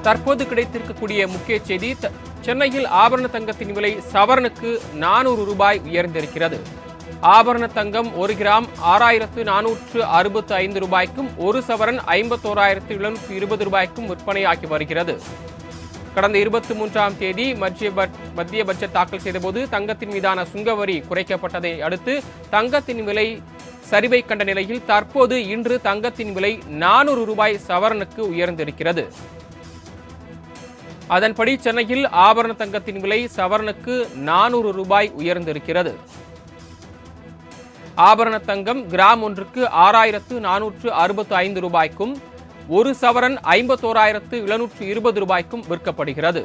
தற்போது கிடைத்திருக்கக்கூடிய முக்கிய செய்தி, சென்னையில் ஆபரண தங்கத்தின் விலை சவரனுக்கு 400 ரூபாய் உயர்ந்திருக்கிறது. ஆபரண தங்கம் 1 கிராம் 6465 ரூபாய்க்கும், ஒரு சவரன் 51,720 ரூபாய்க்கும் விற்பனையாகி வருகிறது. கடந்த 23ஆம் தேதி மத்திய பட்ஜெட் தாக்கல் செய்தபோது தங்கத்தின் மீதான சுங்கவரி குறைக்கப்பட்டதை அடுத்து தங்கத்தின் விலை சரிவை கண்ட நிலையில் தற்போது இன்று தங்கத்தின் விலை 400 ரூபாய் சவரனுக்கு உயர்ந்திருக்கிறது. அதன்படி சென்னையில் ஆபரண தங்கத்தின் விலை சவரனுக்கு 400 ரூபாய் உயர்ந்திருக்கிறது. ஆபரண தங்கம் கிராம் ஒன்றுக்கு 6,465 ரூபாய்க்கும், ஒரு சவரன் 51,720 ரூபாய்க்கும் விற்கப்படுகிறது.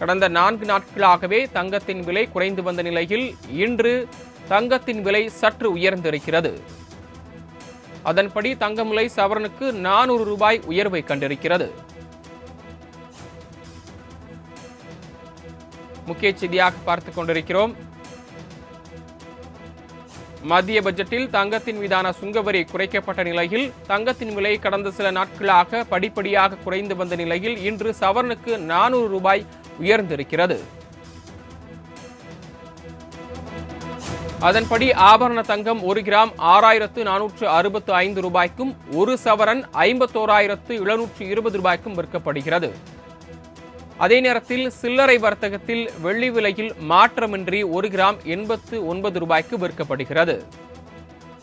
கடந்த 4 நாட்களாகவே தங்கத்தின் விலை குறைந்து வந்த நிலையில் இன்று தங்கத்தின் விலை சற்று உயர்ந்திருக்கிறது. அதன்படி தங்கம் விலை சவரனுக்கு 400 ரூபாய் உயர்வை கண்டிருக்கிறது. முக்கிய செய்தியாக பார்த்துக் கொண்டிருக்கிறோம். மத்திய பட்ஜெட்டில் தங்கத்தின் மீதான சுங்கவரி குறைக்கப்பட்ட நிலையில் தங்கத்தின் விலை கடந்த சில நாட்களாக படிப்படியாக குறைந்து வந்த நிலையில் இன்று சவரனுக்கு 400 ரூபாய் உயர்ந்திருக்கிறது. அதன்படி ஆபரண தங்கம் 1 கிராம் 6,465 ரூபாய்க்கும், ஒரு சவரன் 51,720 ரூபாய்க்கும் விற்கப்படுகிறது. அதே நேரத்தில் சில்லறை வர்த்தகத்தில் வெள்ளி விலையில் மாற்றமின்றி 1 கிராம் 89 ரூபாய்க்கு விற்கப்படுகிறது.